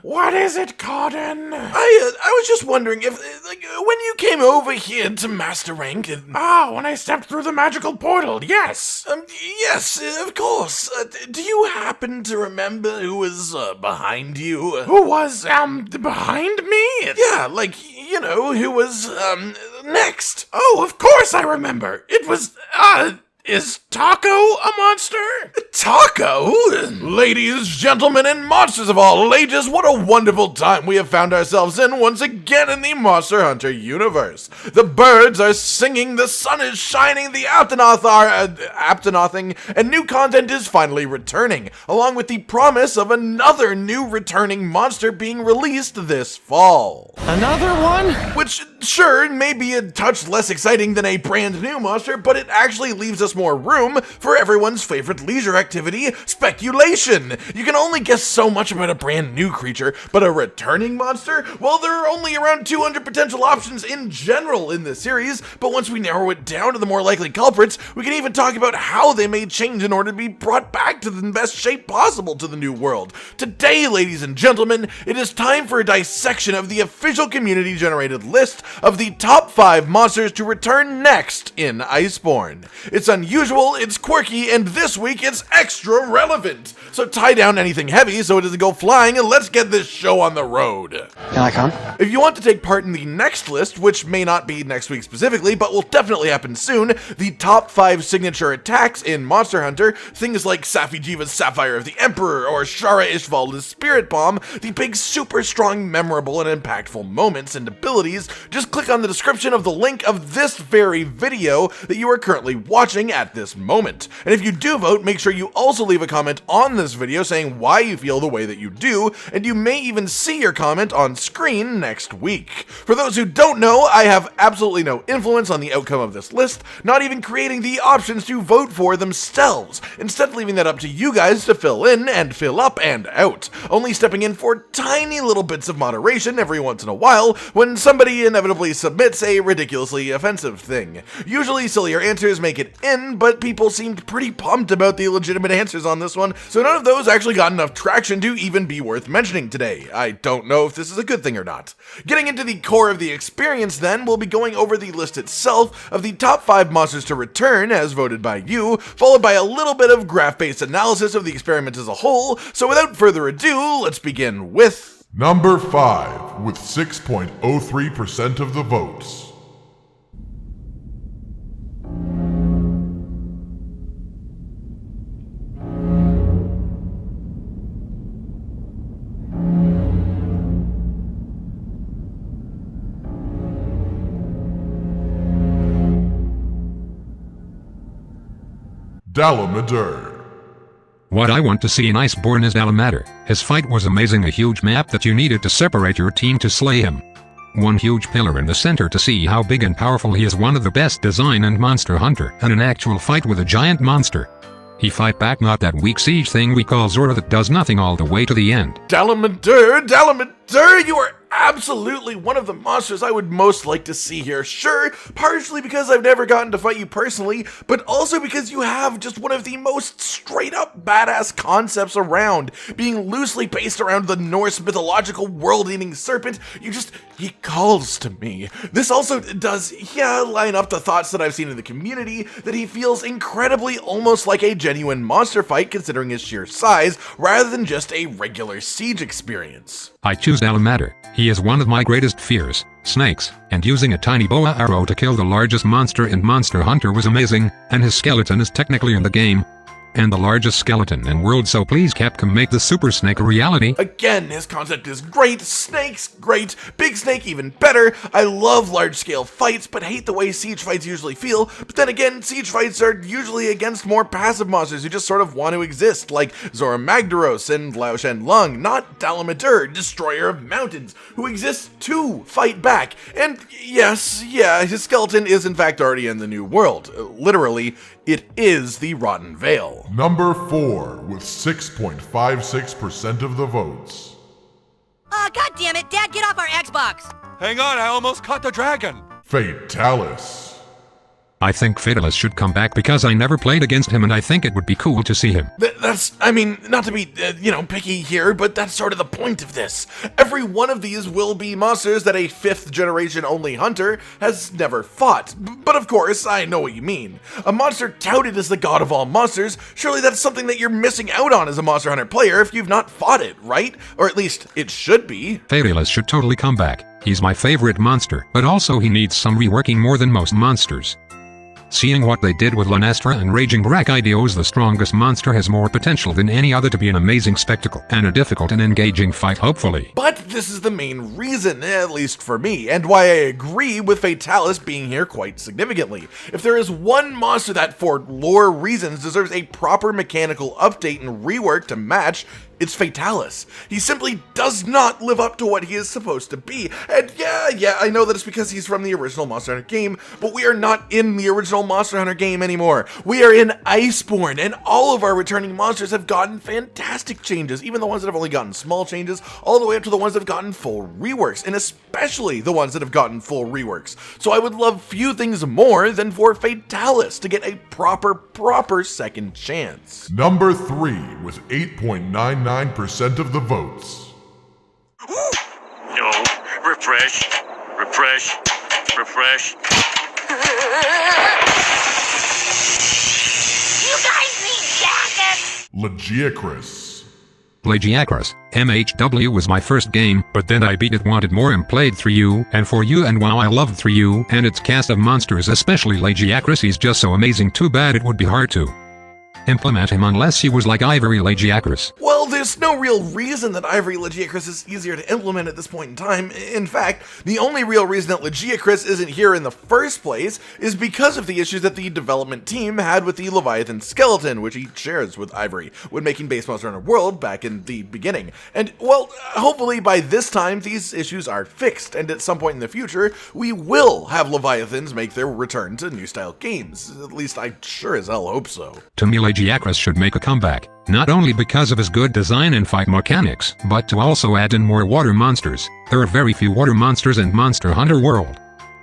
What is it, Codden? I was just wondering if, like, when you came over here to Master Rank... when I stepped through the magical portal, yes. Yes, of course. Do you happen to remember who was, behind you? Who was, behind me? Yeah, like, you know, who was, next. Oh, of course I remember. It was, is Taco a monster? Taco? Ladies, gentlemen, and monsters of all ages, what a wonderful time we have found ourselves in once again in the Monster Hunter universe. The birds are singing, the sun is shining, the Aptonoth are aptonothing, and new content is finally returning, along with the promise of another new returning monster being released this fall. Another one? Which, sure, may be a touch less exciting than a brand new monster, but it actually leaves us more room for everyone's favorite leisure activity, speculation. You can only guess so much about a brand new creature, but a returning monster? Well, there are only around 200 potential options in general in this series, but once we narrow it down to the more likely culprits, we can even talk about how they may change in order to be brought back to the best shape possible to the new world. Today, ladies and gentlemen, it is time for a dissection of the official community-generated list of the top 5 monsters to return next in Iceborne. It's unusual, it's quirky, and this week it's extra relevant. So tie down anything heavy so it doesn't go flying, and let's get this show on the road. Can I come? If you want to take part in the next list, which may not be next week specifically, but will definitely happen soon, the top 5 signature attacks in Monster Hunter, things like Safi'jiva's Sapphire of the Emperor or Shara Ishval's Spirit Bomb, the big super strong, memorable, and impactful moments and abilities, just click on the description of the link of this very video that you are currently watching at this moment. And if you do vote, make sure you also leave a comment on this video saying why you feel the way that you do, and you may even see your comment on screen next week. For those who don't know, I have absolutely no influence on the outcome of this list, not even creating the options to vote for themselves, instead leaving that up to you guys to fill in and fill up and out, only stepping in for tiny little bits of moderation every once in a while when somebody inevitably submits a ridiculously offensive thing. Usually sillier answers make it in, but people seemed pretty pumped about the legitimate answers on this one, so none of those actually got enough traction to even be worth mentioning today. I don't know if this is a good thing or not. Getting into the core of the experience then, we'll be going over the list itself of the top 5 monsters to return as voted by you, followed by a little bit of graph-based analysis of the experiment as a whole, so without further ado, let's begin with... Number 5, with 6.03% of the votes. Dalamadur. What I want to see in Iceborne is Dalamadur. His fight was amazing, a huge map that you needed to separate your team to slay him. One huge pillar in the center to see how big and powerful he is, one of the best design and monster hunter, and an actual fight with a giant monster. He fight back, not that weak siege thing we call Zora that does nothing all the way to the end. Dalamadur, you are absolutely one of the monsters I would most like to see here. Sure, partially because I've never gotten to fight you personally, but also because you have just one of the most straight up badass concepts around. Being loosely based around the Norse mythological world-eating serpent, he calls to me. This also does, line up the thoughts that I've seen in the community, that he feels incredibly almost like a genuine monster fight considering his sheer size, rather than just a regular siege experience. I choose Dalamadur. He is one of my greatest fears, snakes, and using a tiny bow arrow to kill the largest monster in Monster Hunter was amazing, and his skeleton is technically in the game. And the largest skeleton in world, so please Capcom make the Super Snake a reality. Again, his concept is great, snakes great, big snake even better. I love large-scale fights, but hate the way siege fights usually feel. But then again, siege fights are usually against more passive monsters who just sort of want to exist, like Zora Magdaros and Lao Shen Lung, not Dalamadur, destroyer of mountains, who exists to fight back. And yes, his skeleton is in fact already in the new world. Literally, it is the Rotten Vale. Number 4, with 6.56% of the votes. God damn it, Dad, get off our Xbox! Hang on, I almost caught the dragon! Fatalis. I think Fatalist should come back because I never played against him and I think it would be cool to see him. I mean, not to be, picky here, but that's sort of the point of this. Every one of these will be monsters that a 5th generation only hunter has never fought. But of course, I know what you mean. A monster touted as the god of all monsters, surely that's something that you're missing out on as a Monster Hunter player if you've not fought it, right? Or at least, it should be. Fatalist should totally come back. He's my favorite monster, but also he needs some reworking more than most monsters. Seeing what they did with Lanestra and RageGamingVideos, the strongest monster has more potential than any other to be an amazing spectacle and a difficult and engaging fight, hopefully. But this is the main reason, at least for me, and why I agree with Fatalis being here quite significantly. If there is one monster that, for lore reasons, deserves a proper mechanical update and rework to match, it's Fatalis. He simply does not live up to what he is supposed to be. And yeah, I know that it's because he's from the original Monster Hunter game, but we are not in the original Monster Hunter game anymore. We are in Iceborne, and all of our returning monsters have gotten fantastic changes, even the ones that have only gotten small changes, all the way up to the ones that have gotten full reworks, and especially the ones that have gotten full reworks. So I would love few things more than for Fatalis to get a proper second chance. Number 3 with 8.99% of the votes. No. Refresh. Refresh. Refresh. You guys need jackets! Lagiacris. Lagiacris, MHW was my first game, but then I beat it, wanted more and played 3U, and 4U, and wow, I loved 3U and its cast of monsters, especially Lagiacris. He's just so amazing. Too bad it would be hard to implement him unless he was like Ivory Lagiacris. Well, there's no real reason that Ivory Lagiacris is easier to implement at this point in time. In fact, the only real reason that Lagiacris isn't here in the first place is because of the issues that the development team had with the Leviathan skeleton, which he shares with Ivory when making Base Monster Hunter World back in the beginning. And, well, hopefully by this time these issues are fixed, and at some point in the future, we will have Leviathans make their return to new style games. At least I sure as hell hope so. To me, Lagiacris should make a comeback, not only because of his good design and fight mechanics, but to also add in more water monsters. There are very few water monsters in Monster Hunter World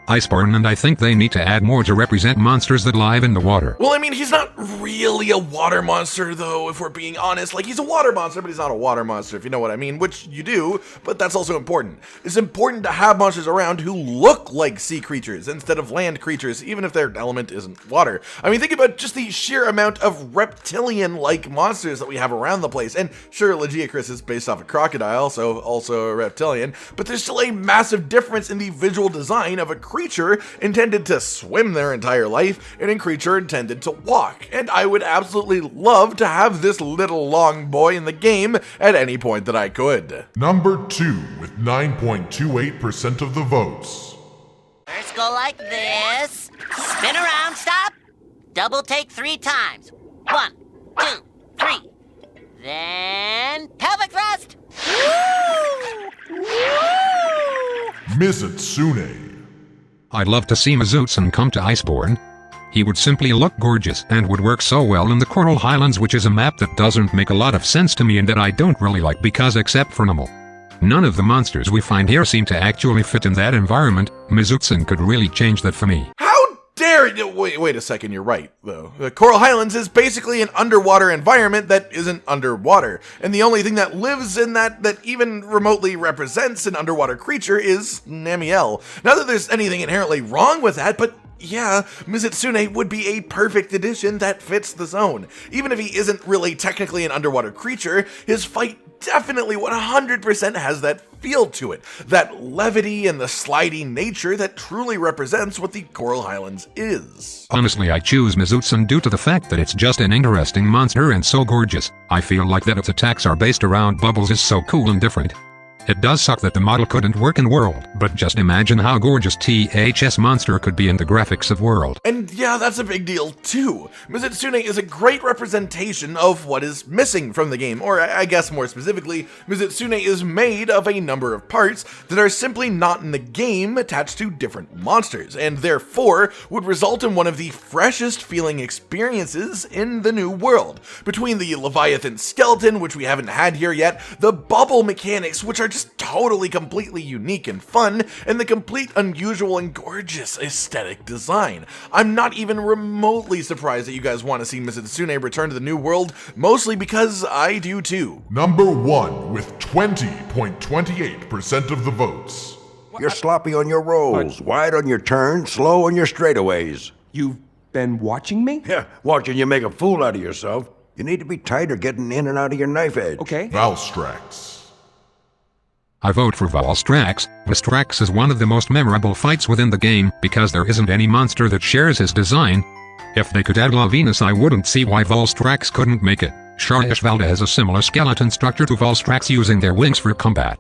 Iceborne, and I think they need to add more to represent monsters that live in the water. Well, I mean, he's not really a water monster, though, if we're being honest. Like, he's a water monster, but he's not a water monster, if you know what I mean, which you do, but that's also important. It's important to have monsters around who look like sea creatures instead of land creatures, even if their element isn't water. I mean, think about just the sheer amount of reptilian-like monsters that we have around the place, and sure, Lagiacris is based off a crocodile, so also a reptilian, but there's still a massive difference in the visual design of a creature intended to swim their entire life and a creature intended to walk. And I would absolutely love to have this little long boy in the game at any point that I could. Number 2 with 9.28% of the votes. First go like this. Spin around, stop. Double take 3 times. 1, 2, 3. Then pelvic thrust. Woo! Woo! Mizutsune. I'd love to see Mizutsune come to Iceborne. He would simply look gorgeous and would work so well in the Coral Highlands, which is a map that doesn't make a lot of sense to me and that I don't really like because except for Numel, none of the monsters we find here seem to actually fit in that environment. Mizutsune could really change that for me. How dare you? Wait a second, you're right, though. The Coral Highlands is basically an underwater environment that isn't underwater, and the only thing that lives in that even remotely represents an underwater creature is Namiel. Not that there's anything inherently wrong with that, but yeah, Mizutsune would be a perfect addition that fits the zone. Even if he isn't really technically an underwater creature, his fight definitely 100% has that feel to it, that levity and the sliding nature that truly represents what the Coral Highlands is. Honestly, I choose Mizutsune due to the fact that it's just an interesting monster and so gorgeous. I feel like that its attacks are based around bubbles is so cool and different. It does suck that the model couldn't work in World, but just imagine how gorgeous THS Monster could be in the graphics of World. And yeah, that's a big deal too. Mizutsune is a great representation of what is missing from the game, or I guess more specifically, Mizutsune is made of a number of parts that are simply not in the game attached to different monsters, and therefore would result in one of the freshest feeling experiences in the new world. Between the Leviathan skeleton, which we haven't had here yet, the bubble mechanics, which are just totally completely unique and fun, and the complete unusual and gorgeous aesthetic design. I'm not even remotely surprised that you guys want to see Mizitsune return to the New World, mostly because I do too. Number 1 with 20.28% of the votes. You're sloppy on your rolls, wide on your turns, slow on your straightaways. You've been watching me? Yeah, watching you make a fool out of yourself. You need to be tighter getting in and out of your knife edge. Okay. Valstrax. I vote for Valstrax. Valstrax is one of the most memorable fights within the game, because there isn't any monster that shares his design. If they could add La Venus, I wouldn't see why Valstrax couldn't make it. Shariashvalda has a similar skeleton structure to Valstrax, using their wings for combat.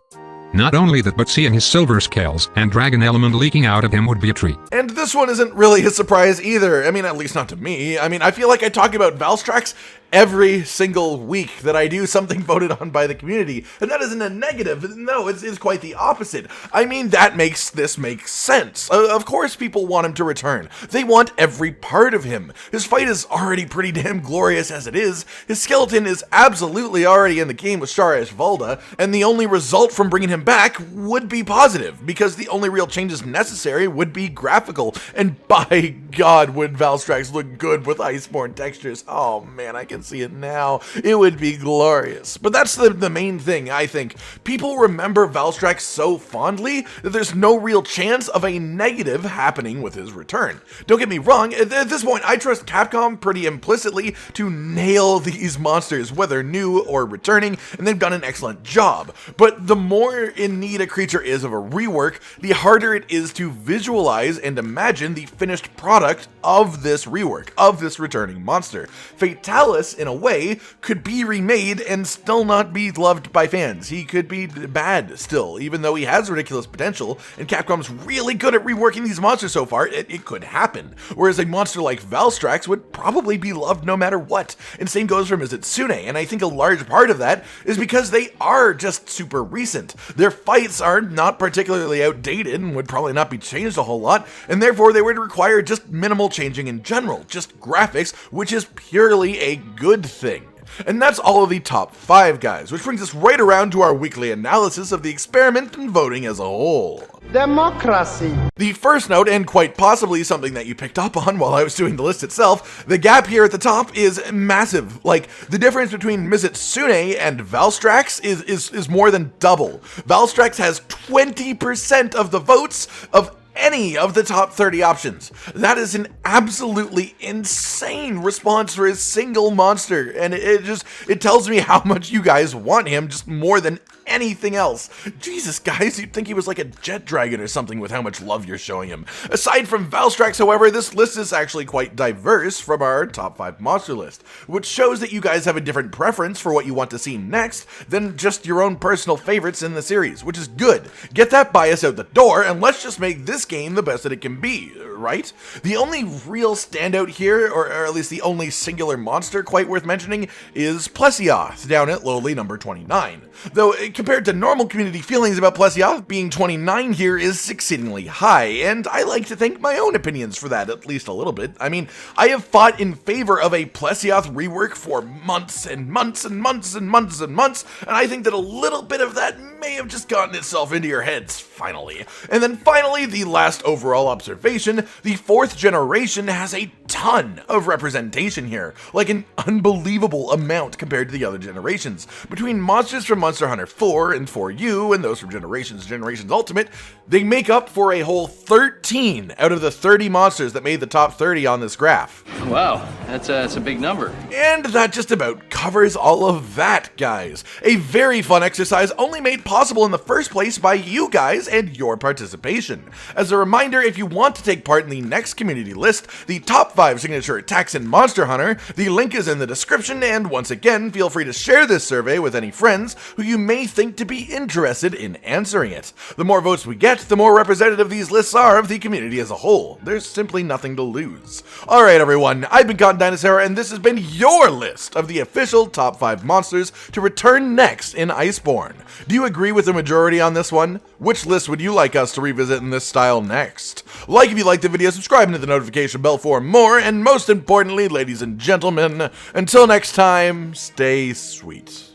Not only that, but seeing his silver scales and dragon element leaking out of him would be a treat. And this one isn't really a surprise either. I mean, at least not to me. I mean, I feel like I talk about Valstrax every single week that I do something voted on by the community, and that isn't a negative. No, it's quite the opposite. I mean, that makes this make sense. Of course people want him to return. They want every part of him. His fight is already pretty damn glorious as it is. His skeleton is absolutely already in the game with Shariashvalda, and the only result from bringing him back would be positive, because the only real changes necessary would be graphical, and by God would Valstrax look good with Iceborne textures. Oh man, I can see it now. It would be glorious. But that's the main thing, I think. People remember Valstrax so fondly that there's no real chance of a negative happening with his return. Don't get me wrong, at this point I trust Capcom pretty implicitly to nail these monsters, whether new or returning, and they've done an excellent job. But the more in need a creature is of a rework, the harder it is to visualize and imagine the finished product of this rework, of this returning monster. Fatalis, in a way, could be remade and still not be loved by fans. He could be bad still, even though he has ridiculous potential, and Capcom's really good at reworking these monsters so far, it could happen. Whereas a monster like Valstrax would probably be loved no matter what. And same goes for Mizitsune, and I think a large part of that is because they are just super recent. Their fights are not particularly outdated and would probably not be changed a whole lot, and therefore they would require just minimal changing in general, just graphics, which is purely a good thing. And that's all of the top 5, guys, which brings us right around to our weekly analysis of the experiment and voting as a whole. Democracy. The first note, and quite possibly something that you picked up on while I was doing the list itself, the gap here at the top is massive. Like, the difference between Mizitsune and Valstrax is more than double. Valstrax has 20% of the votes of any of the top 30 options. That is an absolutely insane response for a single monster, and it tells me how much you guys want him just more than anything else. Jesus, guys, you'd think he was like a jet dragon or something with how much love you're showing him. Aside from Valstrax, however, this list is actually quite diverse from our top 5 monster list, which shows that you guys have a different preference for what you want to see next than just your own personal favorites in the series, which is good. Get that bias out the door, and let's just make this game the best that it can be, right? The only real standout here, or at least the only singular monster quite worth mentioning, is Plesioth, down at lowly number 29. Though, compared to normal community feelings about Plesioth, being 29 here is exceedingly high, and I like to think my own opinions for that at least a little bit. I mean, I have fought in favor of a Plesioth rework for months and months and months and months and months, and I think that a little bit of that may have just gotten itself into your heads, finally. And then finally, the last overall observation, the 4th generation has a ton of representation here, like an unbelievable amount compared to the other generations. Between monsters from Monster Hunter 4 and 4U and those from Generations Ultimate, they make up for a whole 13 out of the 30 monsters that made the top 30 on this graph. Wow, that's a big number. And that just about covers all of that, guys. A very fun exercise only made possible in the first place by you guys and your participation. As a reminder, if you want to take part in the next community list, the top 5 signature attacks in Monster Hunter, the link is in the description, and once again, feel free to share this survey with any friends who you may think to be interested in answering it. The more votes we get, the more representative these lists are of the community as a whole. There's simply nothing to lose. Alright everyone, I've been Cotton Dinosaur, and this has been your list of the official top 5 monsters to return next in Iceborne. Do you agree with the majority on this one? Which list would you like us to revisit in this style next? Like if you liked the video, subscribe and hit the notification bell for more, and most importantly, ladies and gentlemen, until next time, stay sweet.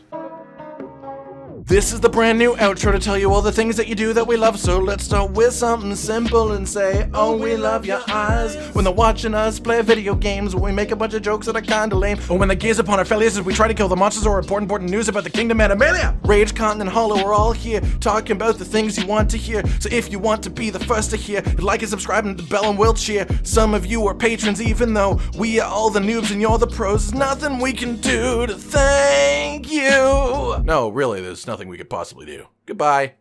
This is the brand new outro to tell you all the things that you do that we love. So let's start with something simple and say, oh, we love your eyes. When they're watching us play video games, when we make a bunch of jokes that are kinda lame, or when they gaze upon our failures as we try to kill the monsters or important news about the Kingdom Animalia. Rage, Continent, Hollow, we're all here talking about the things you want to hear. So if you want to be the first to hear, like and subscribe and the bell and we'll cheer. Some of you are patrons, even though we are all the noobs and you're the pros. There's nothing we can do to thank you. No, really, there's nothing we could possibly do. Goodbye.